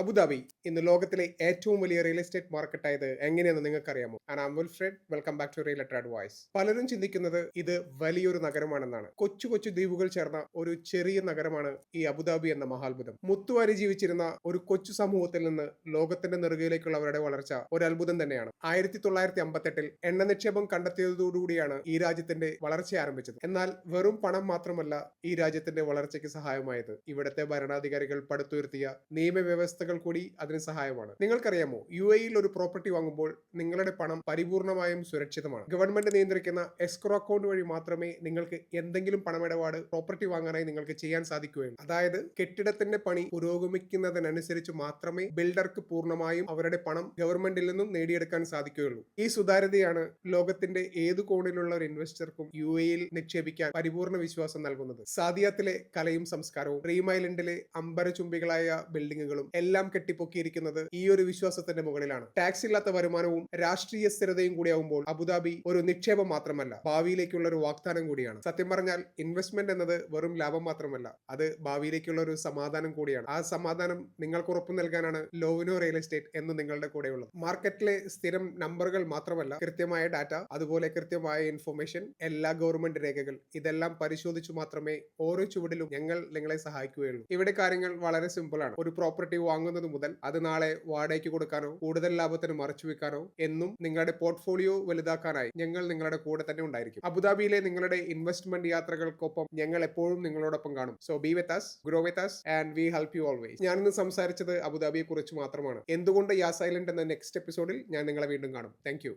Abu Dhabi ഇന്ന് ലോകത്തിലെ ഏറ്റവും വലിയ റിയൽ എസ്റ്റേറ്റ് മാർക്കറ്റ് ആയത് എങ്ങനെയെന്ന് നിങ്ങൾക്കറിയാമോ? And Wilfred, welcome back to real advice. പലരും ചിന്തിക്കുന്നത് ഇത് വലിയൊരു നഗരമാണെന്നാണ്. കൊച്ചു കൊച്ചു ദ്വീപുകൾ ചേർന്ന ഒരു ചെറിയ നഗരമാണ് ഈ അബുദാബി എന്ന മഹാത്ഭുതം. മുത്തുവാരി ജീവിച്ചിരുന്ന ഒരു കൊച്ചു സമൂഹത്തിൽ നിന്ന് ലോകത്തിന്റെ നെറുകയിലേക്കുള്ള അവരുടെ വളർച്ച ഒരു അത്ഭുതം തന്നെയാണ്. 1958 എണ്ണ നിക്ഷേപം കണ്ടെത്തിയതോടുകൂടിയാണ് ഈ രാജ്യത്തിന്റെ വളർച്ച ആരംഭിച്ചത്. എന്നാൽ വെറും പണം മാത്രമല്ല ഈ രാജ്യത്തിന്റെ വളർച്ചയ്ക്ക് സഹായമായത്. ഇവിടുത്തെ ഭരണാധികാരികൾ പടുത്തുയർത്തിയ നിയമവ്യവസ്ഥകൾ കൂടി അതിന് സഹായമാണ്. നിങ്ങൾക്കറിയാമോ, UAE ഒരു പ്രോപ്പർട്ടി വാങ്ങുമ്പോൾ നിങ്ങളുടെ പണം പരിപൂർണമായും സുരക്ഷിതമാണ്. ഗവൺമെന്റ് നിയന്ത്രിക്കുന്ന എസ്ക്രോ അക്കൗണ്ട് വഴി മാത്രമേ നിങ്ങൾക്ക് എന്തെങ്കിലും പണമിടപാട് പ്രോപ്പർട്ടി വാങ്ങാനായി നിങ്ങൾക്ക് ചെയ്യാൻ സാധിക്കുകയുള്ളൂ. അതായത് കെട്ടിടത്തിന്റെ പണി പുരോഗമിക്കുന്നതിനനുസരിച്ച് മാത്രമേ ബിൽഡർക്ക് പൂർണ്ണമായും അവരുടെ പണം ഗവൺമെന്റിൽ നിന്നും നേടിയെടുക്കാൻ സാധിക്കുകയുള്ളൂ. ഈ സുതാര്യതയാണ് ലോകത്തിന്റെ ഏതു കോണിലുള്ള ഒരു ഇൻവെസ്റ്റർക്കും UAE നിക്ഷേപിക്കാൻ പരിപൂർണ വിശ്വാസം നൽകുന്നത്. സാദിയാത്തിലെ കലയും സംസ്കാരവും ഡ്രീം ഐലൻഡിലെ അമ്പരചുംബികളായ ബിൽഡിങ്ങുകളും എല്ലാം കെട്ടിപ്പൊക്കിയിരിക്കുന്നത് ഈ ഒരു വിശ്വാസത്തിന്റെ മുകളിലാണ്. ടാക്സ് ഇല്ലാത്ത വരുമാനവും രാഷ്ട്രീയ സ്ഥിരതയും കൂടിയാവുമ്പോൾ അബുദാബി ഒരു നിക്ഷേപം മാത്രമല്ല, ഭാവിയിലേക്കുള്ള ഒരു വാഗ്ദാനം കൂടിയാണ്. സത്യം പറഞ്ഞാൽ ഇൻവെസ്റ്റ്മെന്റ് എന്നത് വെറും ലാഭം മാത്രമല്ല, അത് ഭാവിയിലേക്കുള്ള ഒരു സമാധാനം കൂടിയാണ്. ആ സമാധാനം നിങ്ങൾക്ക് ഉറപ്പു നൽകാനാണ് ലോവിനോ റിയൽ എസ്റ്റേറ്റ് എന്ന് നിങ്ങളുടെ കൂടെയുള്ളത്. മാർക്കറ്റിലെ സ്ഥിരം നമ്പറുകൾ മാത്രമല്ല, കൃത്യമായ ഡാറ്റ, അതുപോലെ കൃത്യമായ ഇൻഫർമേഷൻ, എല്ലാ ഗവൺമെന്റ് രേഖകൾ, ഇതെല്ലാം പരിശോധിച്ചു മാത്രമേ ഓരോ ചുവടിലും ഞങ്ങൾ നിങ്ങളെ സഹായിക്കുകയുള്ളൂ. ഇവിടെ കാര്യങ്ങൾ വളരെ സിമ്പിൾ ആണ്. ഒരു പ്രോപ്പർട്ടി വാങ്ങുന്നത് മുതൽ അത് നാളെ വാടകയ്ക്ക് കൊടുക്കാനോ കൂടുതൽ ലാഭത്തിന് മറച്ചു വെക്കാനോ എന്നും നിങ്ങളുടെ പോർട്ട്ഫോളിയോ വലുതാക്കാനായി ഞങ്ങൾ നിങ്ങളുടെ കൂടെ തന്നെ ഉണ്ടായിരിക്കും. അബുദാബിയിലെ നിങ്ങളുടെ ഇൻവെസ്റ്റ്മെന്റ് യാത്രകൾക്കൊപ്പം ഞങ്ങൾ എപ്പോഴും നിങ്ങളോടൊപ്പം കാണും. So B with us, grow with us, and we help you always. ഞാനിന്ന് സംസാരിച്ചത് അബുദാബിയെ കുറിച്ച് മാത്രമാണ്. എന്തുകൊണ്ട് യാസ് ഐലൻഡ് എന്ന നെക്സ്റ്റ് എപ്പിസോഡിൽ ഞാൻ നിങ്ങളെ വീണ്ടും കാണും. Thank you.